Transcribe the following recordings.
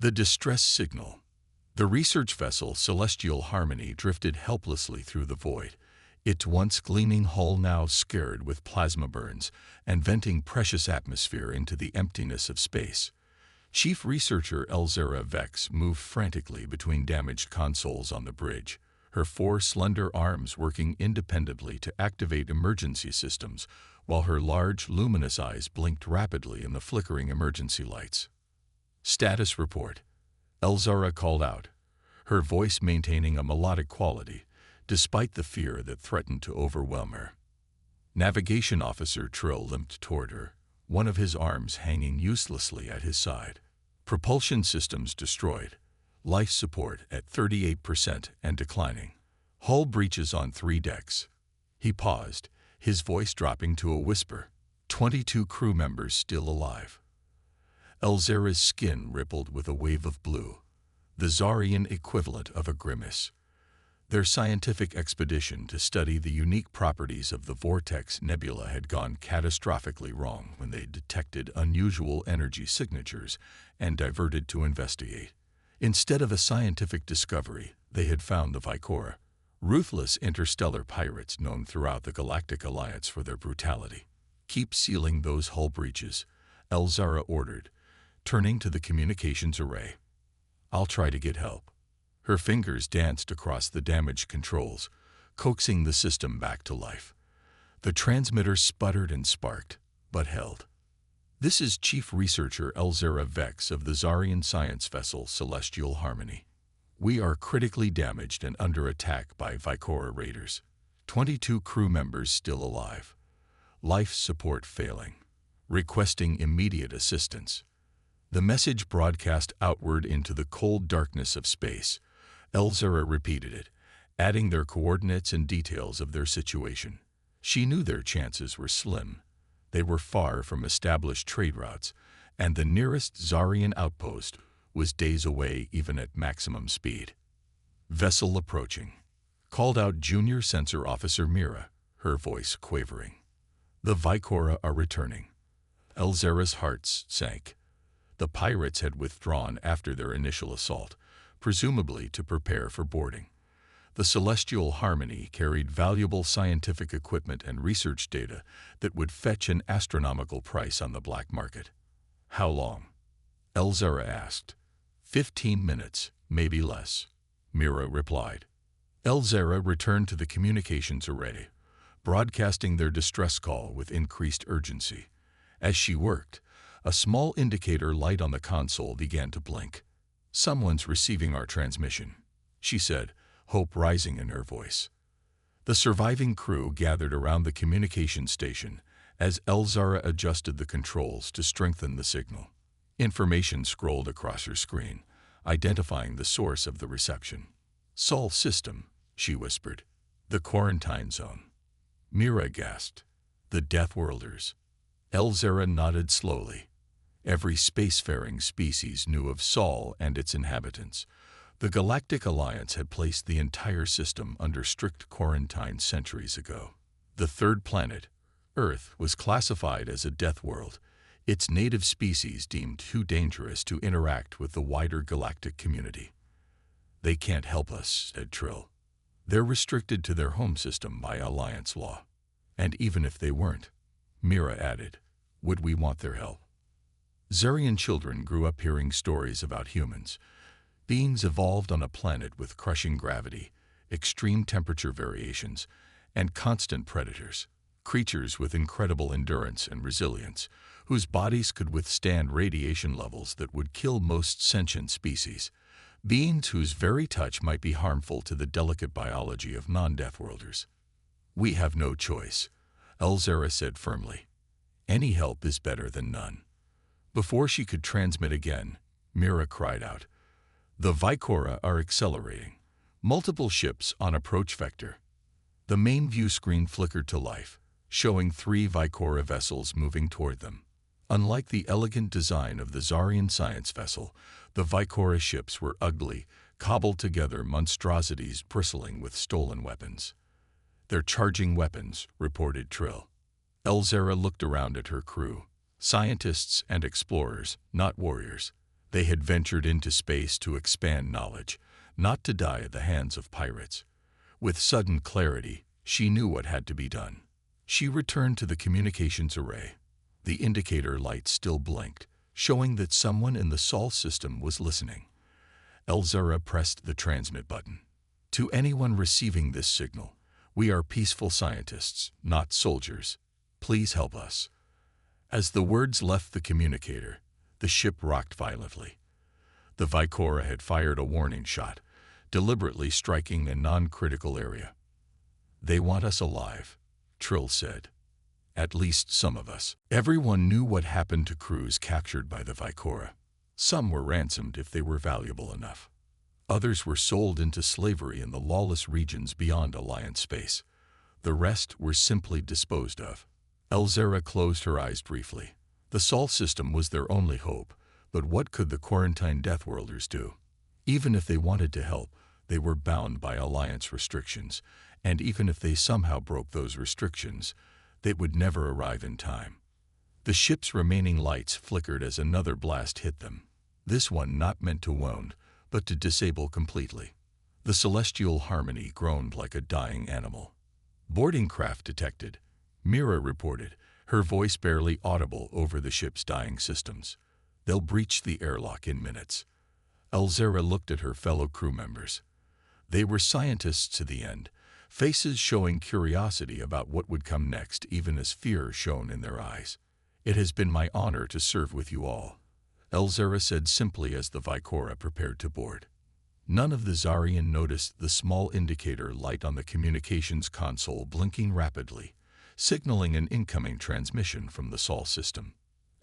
The distress signal. The research vessel Celestial Harmony drifted helplessly through the void, its once gleaming hull now scared with plasma burns and venting precious atmosphere into the emptiness of space. Chief Researcher Elzara Vex moved frantically between damaged consoles on the bridge, her 4 slender arms working independently to activate emergency systems, while her large, luminous eyes blinked rapidly in the flickering emergency lights. "Status report," Elzara called out, her voice maintaining a melodic quality, despite the fear that threatened to overwhelm her. Navigation Officer Trill limped toward her, one of his arms hanging uselessly at his side. "Propulsion systems destroyed. Life support at 38% and declining. Hull breaches on 3 decks." He paused, his voice dropping to a whisper. 22 crew members still alive. Elzara's skin rippled with a wave of blue, the Zarian equivalent of a grimace. Their scientific expedition to study the unique properties of the Vortex Nebula had gone catastrophically wrong when they detected unusual energy signatures and diverted to investigate. Instead of a scientific discovery, they had found the Vicora, ruthless interstellar pirates known throughout the Galactic Alliance for their brutality. "Keep sealing those hull breaches," Elzara ordered, turning to the communications array. "I'll try to get help." Her fingers danced across the damaged controls, coaxing the system back to life. The transmitter sputtered and sparked, but held. "This is Chief Researcher Elzara Vex of the Zarian science vessel Celestial Harmony. We are critically damaged and under attack by Vicora raiders. 22 crew members still alive. Life support failing. Requesting immediate assistance." The message broadcast outward into the cold darkness of space. Elzara repeated it, adding their coordinates and details of their situation. She knew their chances were slim. They were far from established trade routes, and the nearest Zarian outpost was days away even at maximum speed. "Vessel approaching," called out Junior Sensor Officer Mira, her voice quavering. "The Vicora are returning." Elzara's heart sank. The pirates had withdrawn after their initial assault, presumably to prepare for boarding. The Celestial Harmony carried valuable scientific equipment and research data that would fetch an astronomical price on the black market. "How long?" Elzara asked. 15 minutes, maybe less," Mira replied. Elzara returned to the communications array, broadcasting their distress call with increased urgency. As she worked, a small indicator light on the console began to blink. "Someone's receiving our transmission," she said, hope rising in her voice. The surviving crew gathered around the communication station as Elzara adjusted the controls to strengthen the signal. Information scrolled across her screen, identifying the source of the reception. "Sol system," she whispered. "The quarantine zone." Mira gasped. "The Deathworlders." Elzara nodded slowly. Every spacefaring species knew of Sol and its inhabitants. The Galactic Alliance had placed the entire system under strict quarantine centuries ago. The third planet, Earth, was classified as a death world, its native species deemed too dangerous to interact with the wider galactic community. "They can't help us," said Trill. "They're restricted to their home system by Alliance law. And even if they weren't," Mira added, "would we want their help?" Zarian children grew up hearing stories about humans, beings evolved on a planet with crushing gravity, extreme temperature variations, and constant predators, creatures with incredible endurance and resilience, whose bodies could withstand radiation levels that would kill most sentient species, beings whose very touch might be harmful to the delicate biology of non-Deathworlders. "We have no choice," Elzara said firmly. "Any help is better than none." Before she could transmit again, Mira cried out, "The Vicora are accelerating. Multiple ships on approach vector." The main view screen flickered to life, showing 3 Vicora vessels moving toward them. Unlike the elegant design of the Zarian science vessel, the Vicora ships were ugly, cobbled-together monstrosities bristling with stolen weapons. "They're charging weapons," reported Trill. Elzara looked around at her crew. Scientists and explorers, not warriors. They had ventured into space to expand knowledge, not to die at the hands of pirates. With sudden clarity, she knew what had to be done. She returned to the communications array. The indicator light still blinked, showing that someone in the Sol system was listening. Elzara pressed the transmit button. To anyone receiving this signal, we are peaceful scientists, not soldiers. Please help us. As the words left the communicator, the ship rocked violently. The Vicora had fired a warning shot, deliberately striking a non-critical area. They want us alive, Trill said. At least some of us. Everyone knew what happened to crews captured by the Vicora. Some were ransomed if they were valuable enough. Others were sold into slavery in the lawless regions beyond Alliance space. The rest were simply disposed of. Elzara closed her eyes briefly. The Sol system was their only hope, but what could the quarantined Deathworlders do? Even if they wanted to help, they were bound by Alliance restrictions, and even if they somehow broke those restrictions, they would never arrive in time. The ship's remaining lights flickered as another blast hit them. This one not meant to wound, but to disable completely. The celestial harmony groaned like a dying animal. Boarding craft detected, Mira reported, her voice barely audible over the ship's dying systems. They'll breach the airlock in minutes. Elzara looked at her fellow crew members. They were scientists to the end, faces showing curiosity about what would come next, even as fear shone in their eyes. It has been my honor to serve with you all, Elzara said simply as the Vicora prepared to board. None of the Zarian noticed the small indicator light on the communications console blinking rapidly, signaling an incoming transmission from the Sol system.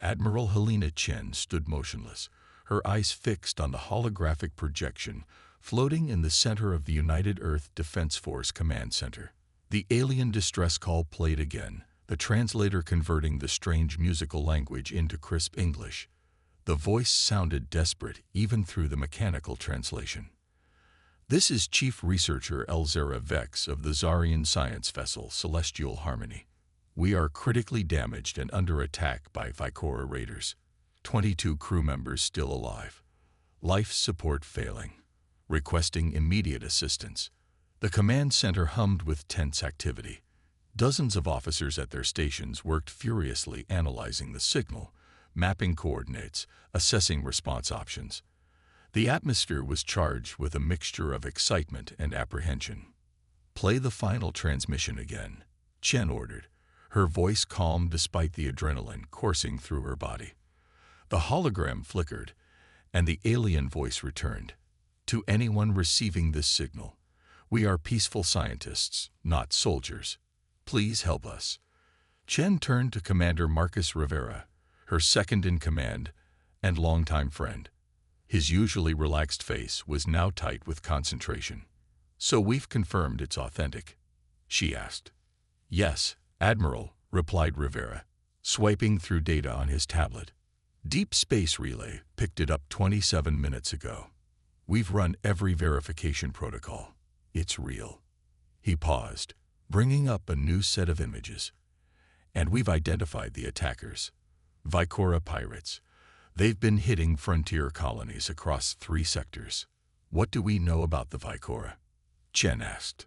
Admiral Helena Chen stood motionless, her eyes fixed on the holographic projection floating in the center of the United Earth Defense Force Command Center. The alien distress call played again, the translator converting the strange musical language into crisp English. The voice sounded desperate even through the mechanical translation. This is Chief Researcher Elzara Vex of the Zarian science vessel Celestial Harmony. We are critically damaged and under attack by Vicora raiders. 22 crew members still alive. Life support failing. Requesting immediate assistance. The command center hummed with tense activity. Dozens of officers at their stations worked furiously analyzing the signal, mapping coordinates, assessing response options. The atmosphere was charged with a mixture of excitement and apprehension. Play the final transmission again, Chen ordered, her voice calm despite the adrenaline coursing through her body. The hologram flickered, and the alien voice returned. To anyone receiving this signal, we are peaceful scientists, not soldiers. Please help us. Chen turned to Commander Marcus Rivera, her second-in-command and longtime friend. His usually relaxed face was now tight with concentration. So we've confirmed it's authentic? She asked. Yes, Admiral, replied Rivera, swiping through data on his tablet. Deep Space Relay picked it up 27 minutes ago. We've run every verification protocol. It's real. He paused, bringing up a new set of images. And we've identified the attackers. Vicora pirates. They've been hitting frontier colonies across 3 sectors. What do we know about the Vicora? Chen asked.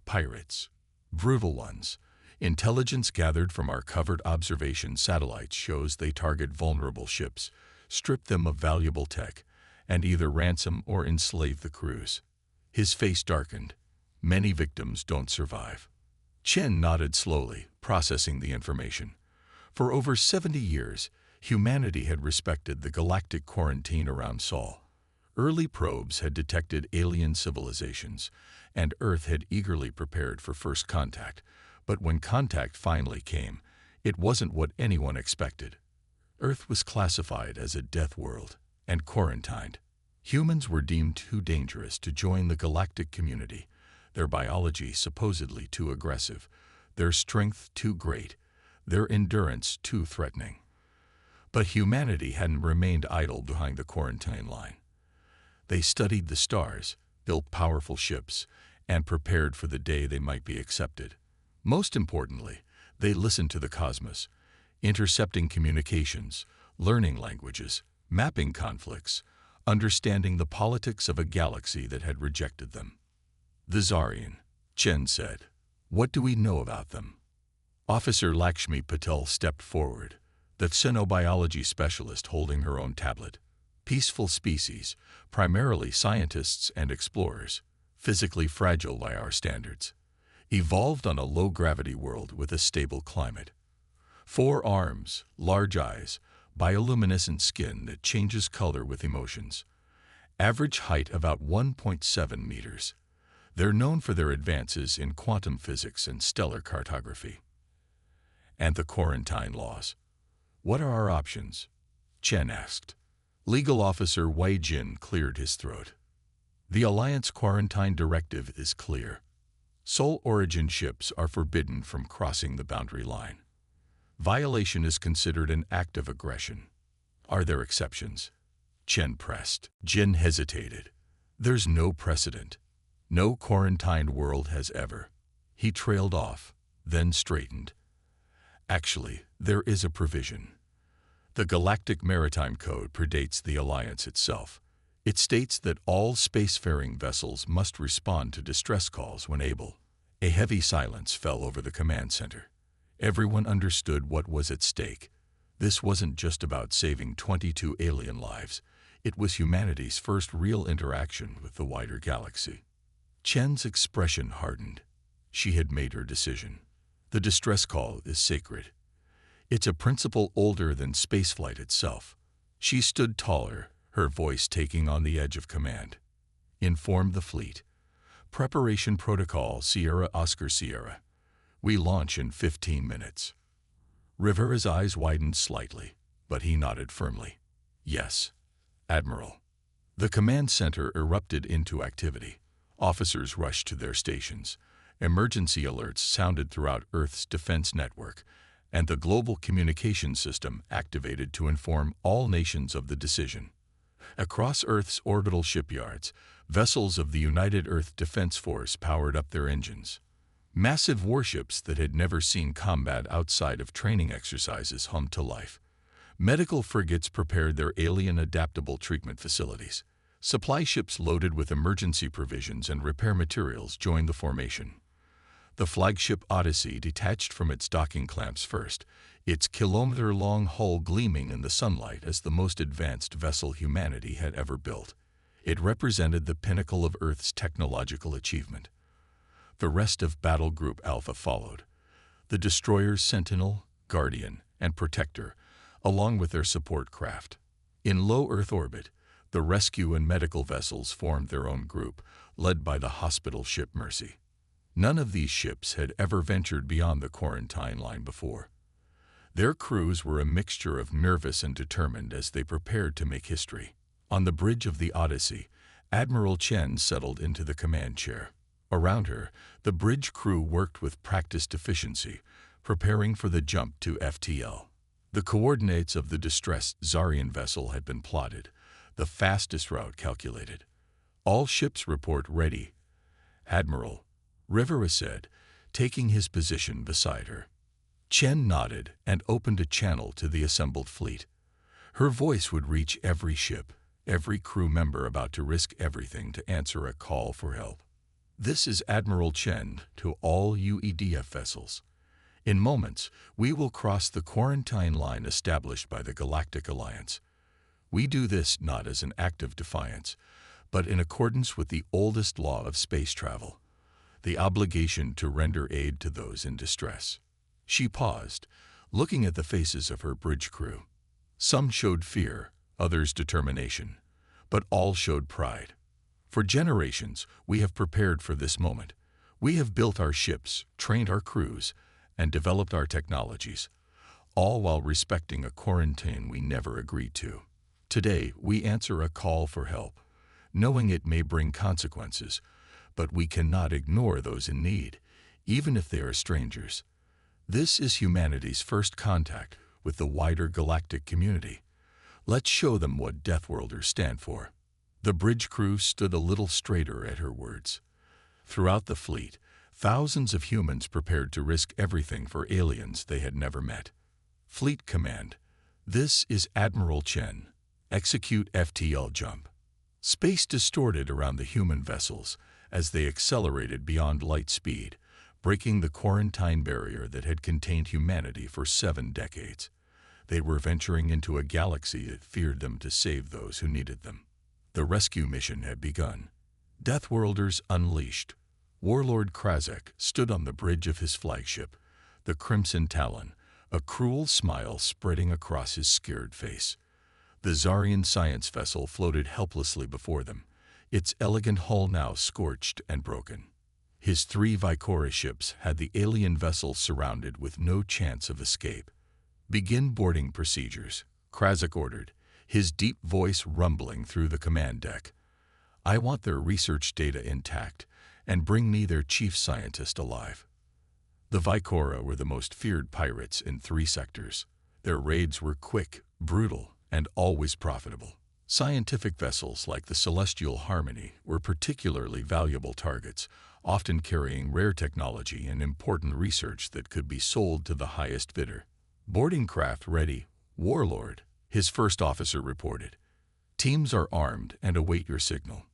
Pirates. Brutal ones. Intelligence gathered from our covered observation satellites shows they target vulnerable ships, strip them of valuable tech, and either ransom or enslave the crews. His face darkened. Many victims don't survive. Chen nodded slowly, processing the information. For over 70 years, humanity had respected the galactic quarantine around Sol. Early probes had detected alien civilizations, and Earth had eagerly prepared for first contact. But when contact finally came, it wasn't what anyone expected. Earth was classified as a death world and quarantined. Humans were deemed too dangerous to join the galactic community, their biology supposedly too aggressive, their strength too great, their endurance too threatening. But humanity hadn't remained idle behind the quarantine line. They studied the stars, built powerful ships, and prepared for the day they might be accepted. Most importantly, they listened to the cosmos, intercepting communications, learning languages, mapping conflicts, understanding the politics of a galaxy that had rejected them. The Zarian, Chen said. What do we know about them? Officer Lakshmi Patel stepped forward, the xenobiology specialist holding her own tablet. Peaceful species, primarily scientists and explorers, physically fragile by our standards, evolved on a low-gravity world with a stable climate. 4 arms, large eyes, bioluminescent skin that changes color with emotions. Average height about 1.7 meters. They're known for their advances in quantum physics and stellar cartography. And the quarantine laws. What are our options? Chen asked. Legal Officer Wei Jin cleared his throat. The Alliance Quarantine Directive is clear. Sole origin ships are forbidden from crossing the boundary line. Violation is considered an act of aggression. Are there exceptions? Chen pressed. Jin hesitated. There's no precedent. No quarantined world has ever. He trailed off, then straightened. Actually, there is a provision. The Galactic Maritime Code predates the Alliance itself. It states that all spacefaring vessels must respond to distress calls when able. A heavy silence fell over the command center. Everyone understood what was at stake. This wasn't just about saving 22 alien lives. It was humanity's first real interaction with the wider galaxy. Chen's expression hardened. She had made her decision. The distress call is sacred. It's a principle older than spaceflight itself. She stood taller, her voice taking on the edge of command. Inform the fleet. Preparation protocol Sierra Oscar Sierra. We launch in 15 minutes. Rivera's eyes widened slightly, but he nodded firmly. Yes, Admiral. The command center erupted into activity. Officers rushed to their stations. Emergency alerts sounded throughout Earth's defense network, and the global communication system activated to inform all nations of the decision. Across Earth's orbital shipyards, vessels of the United Earth Defense Force powered up their engines. Massive warships that had never seen combat outside of training exercises hummed to life. Medical frigates prepared their alien adaptable treatment facilities. Supply ships loaded with emergency provisions and repair materials joined the formation. The flagship Odyssey detached from its docking clamps first, its kilometer-long hull gleaming in the sunlight as the most advanced vessel humanity had ever built. It represented the pinnacle of Earth's technological achievement. The rest of Battle Group Alpha followed. The destroyers Sentinel, Guardian, and Protector, along with their support craft. In low Earth orbit, the rescue and medical vessels formed their own group, led by the hospital ship Mercy. None of these ships had ever ventured beyond the quarantine line before. Their crews were a mixture of nervous and determined as they prepared to make history. On the bridge of the Odyssey, Admiral Chen settled into the command chair. Around her, the bridge crew worked with practiced efficiency, preparing for the jump to FTL. The coordinates of the distressed Zarian vessel had been plotted, the fastest route calculated. All ships report ready. Admiral, Rivera said, taking his position beside her. Chen nodded and opened a channel to the assembled fleet. Her voice would reach every ship, every crew member about to risk everything to answer a call for help. This is Admiral Chen to all UEDF vessels. In moments, we will cross the quarantine line established by the Galactic Alliance. We do this not as an act of defiance, but in accordance with the oldest law of space travel, the obligation to render aid to those in distress. She paused, looking at the faces of her bridge crew. Some showed fear, others determination, but all showed pride. For generations, we have prepared for this moment. We have built our ships, trained our crews, and developed our technologies, all while respecting a quarantine we never agreed to. Today, we answer a call for help, knowing it may bring consequences, but we cannot ignore those in need, even if they are strangers. This is humanity's first contact with the wider galactic community. Let's show them what Deathworlders stand for. The bridge crew stood a little straighter at her words. Throughout the fleet, thousands of humans prepared to risk everything for aliens they had never met. Fleet Command, this is Admiral Chen. Execute FTL jump. Space distorted around the human vessels as they accelerated beyond light speed, breaking the quarantine barrier that had contained humanity for 7 decades. They were venturing into a galaxy that feared them to save those who needed them. The rescue mission had begun. Deathworlders unleashed. Warlord Krazek stood on the bridge of his flagship, the Crimson Talon, a cruel smile spreading across his scared face. The Zarian science vessel floated helplessly before them, its elegant hull now scorched and broken. His 3 Vicora ships had the alien vessel surrounded with no chance of escape. "Begin boarding procedures," Krazek ordered, his deep voice rumbling through the command deck. "I want their research data intact, and bring me their chief scientist alive." The Vicora were the most feared pirates in 3 sectors. Their raids were quick, brutal, and always profitable. Scientific vessels like the Celestial Harmony were particularly valuable targets, often carrying rare technology and important research that could be sold to the highest bidder. "Boarding craft ready, Warlord," his first officer reported. "Teams are armed and await your signal."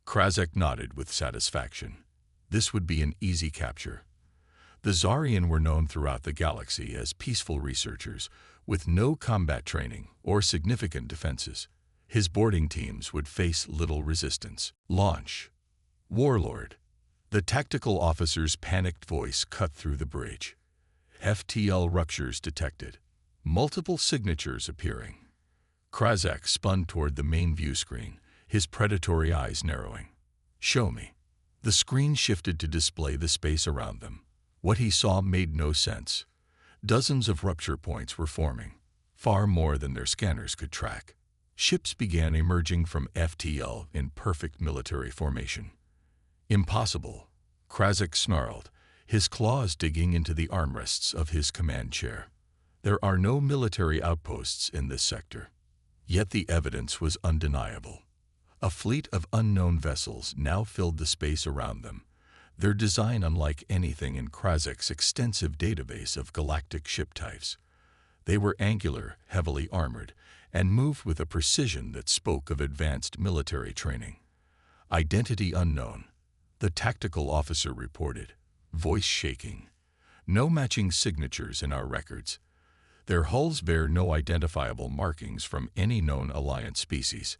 Krazek nodded with satisfaction. This would be an easy capture. The Zarian were known throughout the galaxy as peaceful researchers, with no combat training or significant defenses. His boarding teams would face little resistance. "Launch." "Warlord." The tactical officer's panicked voice cut through the bridge. FTL ruptures detected. Multiple signatures appearing. Krazek spun toward the main view screen, his predatory eyes narrowing. "Show me." The screen shifted to display the space around them. What he saw made no sense. Dozens of rupture points were forming, far more than their scanners could track. Ships began emerging from FTL in perfect military formation. "Impossible," Krazek snarled, his claws digging into the armrests of his command chair. "There are no military outposts in this sector." Yet the evidence was undeniable. A fleet of unknown vessels now filled the space around them, their design unlike anything in Krazek's extensive database of galactic ship types. They were angular, heavily armored, and moved with a precision that spoke of advanced military training. "Identity unknown," the tactical officer reported, voice shaking. "No matching signatures in our records. Their hulls bear no identifiable markings from any known Alliance species."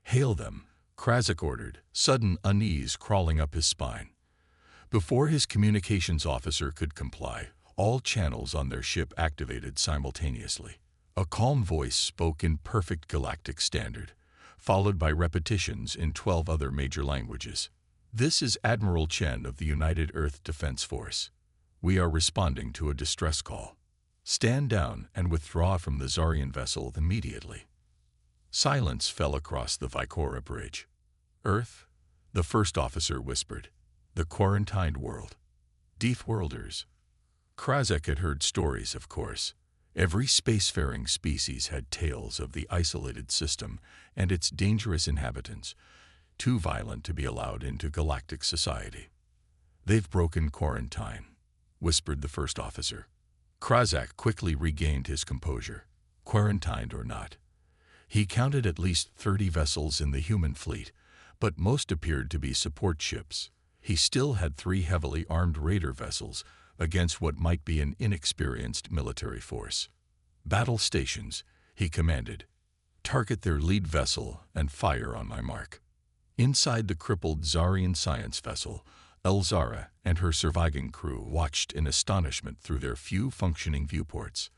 "Hail them," Krazek ordered, sudden unease crawling up his spine. Before his communications officer could comply, all channels on their ship activated simultaneously. A calm voice spoke in perfect galactic standard, followed by repetitions in 12 other major languages. "This is Admiral Chen of the United Earth Defense Force. We are responding to a distress call. Stand down and withdraw from the Zarian vessel immediately." Silence fell across the Vicora bridge. "Earth?" the first officer whispered. "The quarantined world. Deathworlders." Krazek had heard stories, of course. Every spacefaring species had tales of the isolated system and its dangerous inhabitants, too violent to be allowed into galactic society. "They've broken quarantine," whispered the first officer. Krazek quickly regained his composure, quarantined or not. He counted at least 30 vessels in the human fleet, but most appeared to be support ships. He still had 3 heavily armed raider vessels against what might be an inexperienced military force. "Battle stations," he commanded. "Target their lead vessel and fire on my mark." Inside the crippled Zarian science vessel, Elzara and her surviving crew watched in astonishment through their few functioning viewports.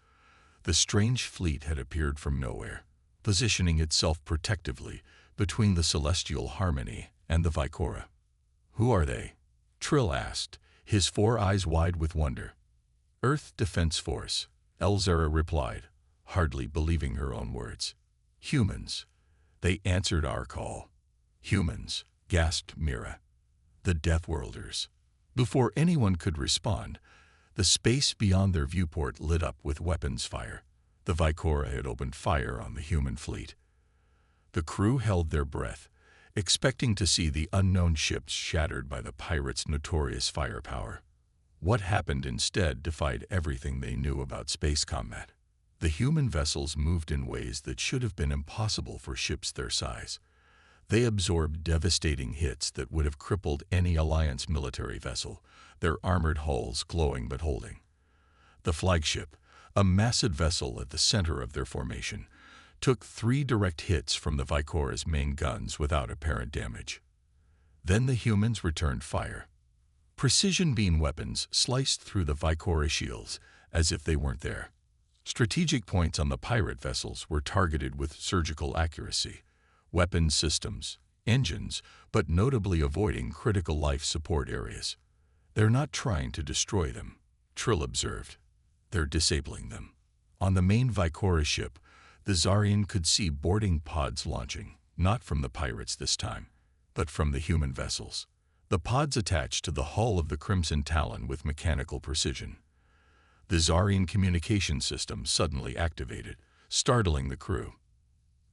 The strange fleet had appeared from nowhere, positioning itself protectively between the Celestial Harmony and the Vicora. "Who are they?" Trill asked, his 4 eyes wide with wonder. "Earth Defense Force," Elzara replied, hardly believing her own words. "Humans. They answered our call." "Humans," gasped Mira. "The Deathworlders." Before anyone could respond, the space beyond their viewport lit up with weapons fire. The Vicora had opened fire on the human fleet. The crew held their breath, expecting to see the unknown ships shattered by the pirates' notorious firepower. What happened instead defied everything they knew about space combat. The human vessels moved in ways that should have been impossible for ships their size. They absorbed devastating hits that would have crippled any Alliance military vessel, their armored hulls glowing but holding. The flagship, a massive vessel at the center of their formation, took 3 direct hits from the Vicora's main guns without apparent damage. Then the humans returned fire. Precision beam weapons sliced through the Vicora shields as if they weren't there. Strategic points on the pirate vessels were targeted with surgical accuracy. Weapons systems, engines, but notably avoiding critical life support areas. They're not trying to destroy them, Trill observed. They're disabling them. On the main Vicora ship, the Zarian could see boarding pods launching, not from the pirates this time, but from the human vessels. The pods attached to the hull of the Crimson Talon with mechanical precision. The Zarian communication system suddenly activated, startling the crew.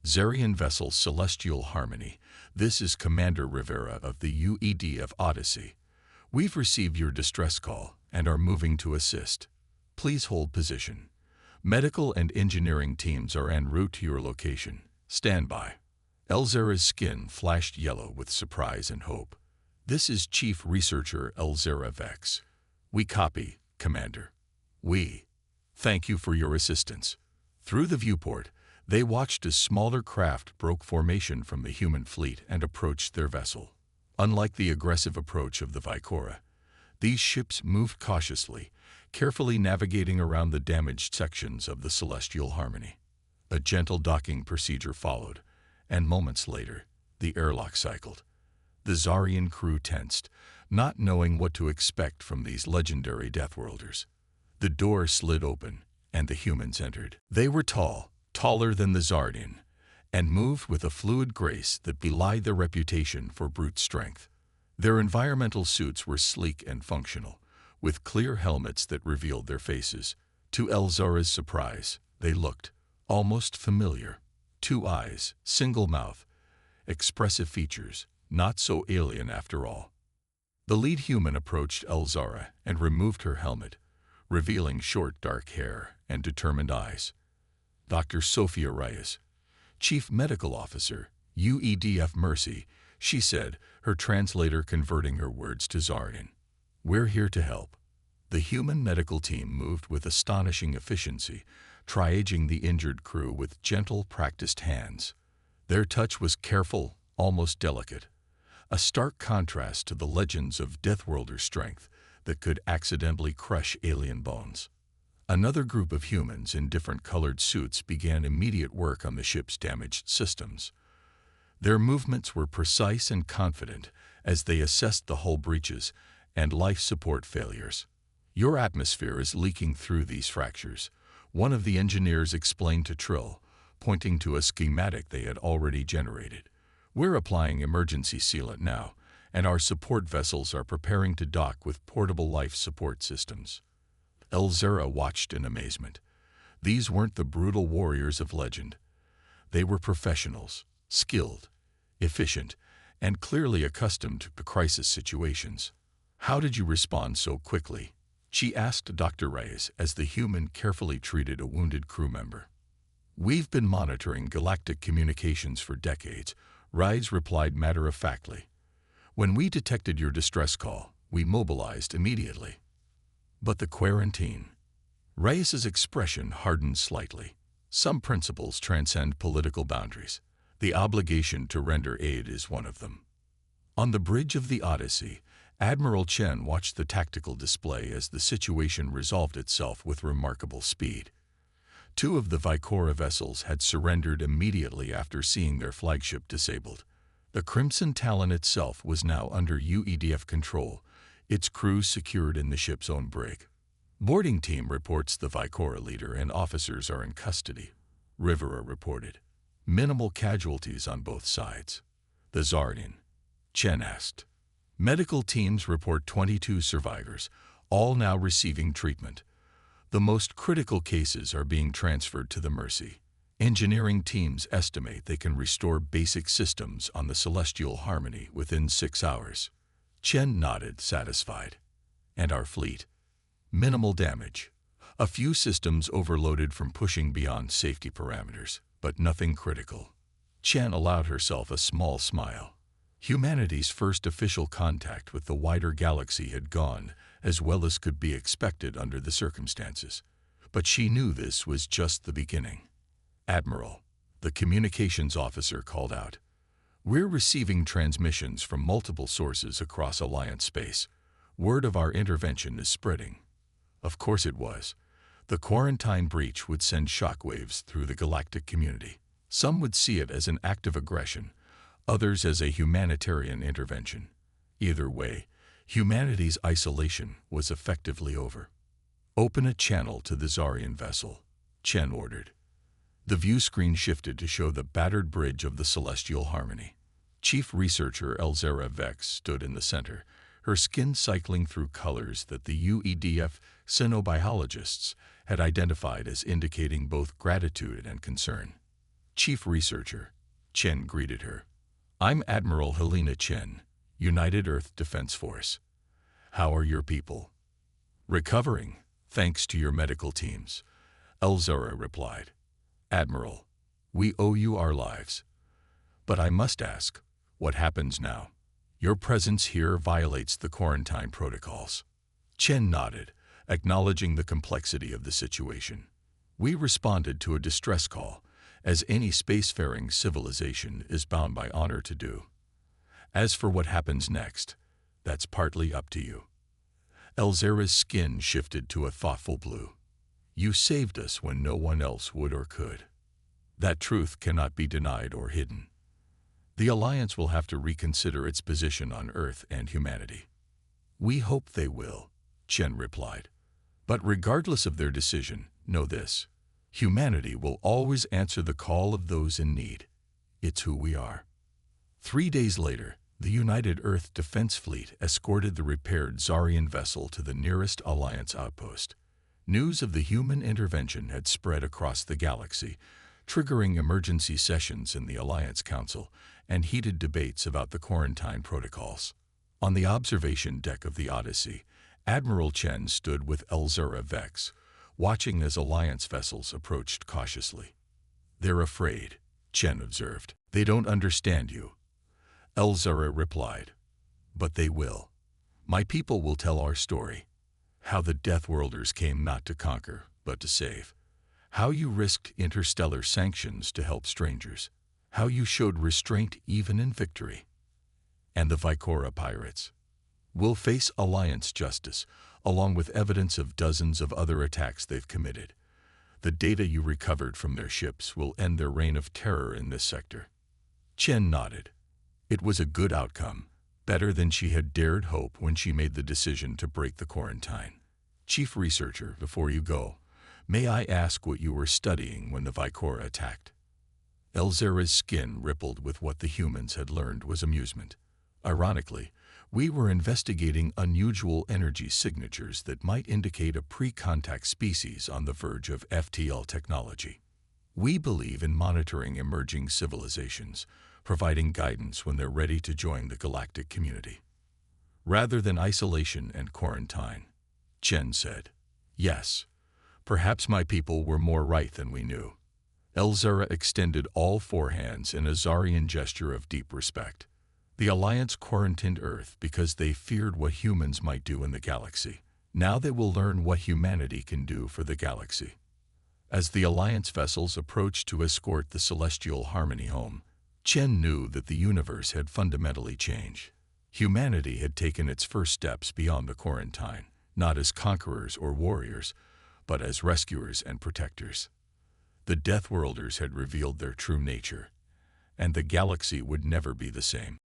Zarian vessel Celestial Harmony, this is Commander Rivera of the UEDF Odyssey. We've received your distress call and are moving to assist. Please hold position. Medical and engineering teams are en route to your location. Stand by. Elzera's skin flashed yellow with surprise and hope. This is Chief Researcher Elzera Vex. We copy, Commander. We thank you for your assistance. Through the viewport, they watched as smaller craft broke formation from the human fleet and approached their vessel. Unlike the aggressive approach of the Vicora, these ships moved cautiously, carefully navigating around the damaged sections of the Celestial Harmony. A gentle docking procedure followed, and moments later, the airlock cycled. The Zarian crew tensed, not knowing what to expect from these legendary Deathworlders. The door slid open, and the humans entered. They were tall, taller than the Zardian, and moved with a fluid grace that belied their reputation for brute strength. Their environmental suits were sleek and functional, with clear helmets that revealed their faces. To Elzara's surprise, they looked almost familiar. 2 eyes, single mouth, expressive features, not so alien after all. The lead human approached Elzara and removed her helmet, revealing short dark hair and determined eyes. Dr. Sophia Reyes, Chief Medical Officer, UEDF Mercy, she said, her translator converting her words to Zarian. We're here to help. The human medical team moved with astonishing efficiency, triaging the injured crew with gentle, practiced hands. Their touch was careful, almost delicate, a stark contrast to the legends of Deathworlder strength that could accidentally crush alien bones. Another group of humans in different colored suits began immediate work on the ship's damaged systems. Their movements were precise and confident as they assessed the hull breaches and life support failures. Your atmosphere is leaking through these fractures, one of the engineers explained to Trill, pointing to a schematic they had already generated. We're applying emergency sealant now, and our support vessels are preparing to dock with portable life support systems. Elzera watched in amazement. These weren't the brutal warriors of legend. They were professionals, skilled, efficient, and clearly accustomed to crisis situations. How did you respond so quickly? She asked Dr. Reyes as the human carefully treated a wounded crew member. We've been monitoring galactic communications for decades, Reyes replied matter-of-factly. When we detected your distress call, we mobilized immediately. But the quarantine. Reyes's expression hardened slightly. Some principles transcend political boundaries. The obligation to render aid is one of them. On the bridge of the Odyssey, Admiral Chen watched the tactical display as the situation resolved itself with remarkable speed. 2 of the Vicora vessels had surrendered immediately after seeing their flagship disabled. The Crimson Talon itself was now under UEDF control, its crew secured in the ship's own brig. Boarding team reports the Vicora leader and officers are in custody, Rivera reported. Minimal casualties on both sides. The Zardian, Chen asked. Medical teams report 22 survivors, all now receiving treatment. The most critical cases are being transferred to the Mercy. Engineering teams estimate they can restore basic systems on the Celestial Harmony within 6 hours. Chen nodded, satisfied. And our fleet? Minimal damage. A few systems overloaded from pushing beyond safety parameters, but nothing critical. Chen allowed herself a small smile. Humanity's first official contact with the wider galaxy had gone as well as could be expected under the circumstances. But she knew this was just the beginning. "Admiral," the communications officer called out. "We're receiving transmissions from multiple sources across Alliance space. Word of our intervention is spreading." Of course it was. The quarantine breach would send shockwaves through the galactic community. Some would see it as an act of aggression, others as a humanitarian intervention. Either way, humanity's isolation was effectively over. "Open a channel to the Zarian vessel," Chen ordered. The view screen shifted to show the battered bridge of the Celestial Harmony. Chief Researcher Elzara Vex stood in the center, her skin cycling through colors that the UEDF xenobiologists had identified as indicating both gratitude and concern. "Chief Researcher," Chen greeted her. "I'm Admiral Helena Chen, United Earth Defense Force. How are your people?" "Recovering, thanks to your medical teams," Elzara replied. "Admiral, we owe you our lives. But I must ask, what happens now? Your presence here violates the quarantine protocols." Chen nodded, acknowledging the complexity of the situation. "We responded to a distress call, as any spacefaring civilization is bound by honor to do. As for what happens next, that's partly up to you." Elzara's skin shifted to a thoughtful blue. "You saved us when no one else would or could. That truth cannot be denied or hidden. The Alliance will have to reconsider its position on Earth and humanity." "We hope they will," Chen replied. "But regardless of their decision, know this: humanity will always answer the call of those in need. It's who we are." 3 days later, the United Earth Defense Fleet escorted the repaired Zarian vessel to the nearest Alliance outpost. News of the human intervention had spread across the galaxy, triggering emergency sessions in the Alliance Council and heated debates about the quarantine protocols. On the observation deck of the Odyssey, Admiral Chen stood with Elzara Vex, watching as Alliance vessels approached cautiously. "They're afraid," Chen observed. "They don't understand you," Elzara replied. "But they will. My people will tell our story. How the Deathworlders came not to conquer, but to save. How you risked interstellar sanctions to help strangers. How you showed restraint even in victory. And the Vicora pirates will face Alliance justice, along with evidence of dozens of other attacks they've committed. The data you recovered from their ships will end their reign of terror in this sector." Chen nodded. It was a good outcome, better than she had dared hope when she made the decision to break the quarantine. "Chief Researcher, before you go, may I ask what you were studying when the Vicora attacked?" Elzara's skin rippled with what the humans had learned was amusement. "Ironically, we were investigating unusual energy signatures that might indicate a pre-contact species on the verge of FTL technology. We believe in monitoring emerging civilizations, providing guidance when they're ready to join the galactic community, rather than isolation and quarantine," Chen said. "Yes, perhaps my people were more right than we knew." Elzara extended all 4 hands in a Zarian gesture of deep respect. The Alliance quarantined Earth because they feared what humans might do in the galaxy. Now they will learn what humanity can do for the galaxy. As the Alliance vessels approached to escort the Celestial Harmony home, Chen knew that the universe had fundamentally changed. Humanity had taken its first steps beyond the quarantine, not as conquerors or warriors, but as rescuers and protectors. The Deathworlders had revealed their true nature, and the galaxy would never be the same.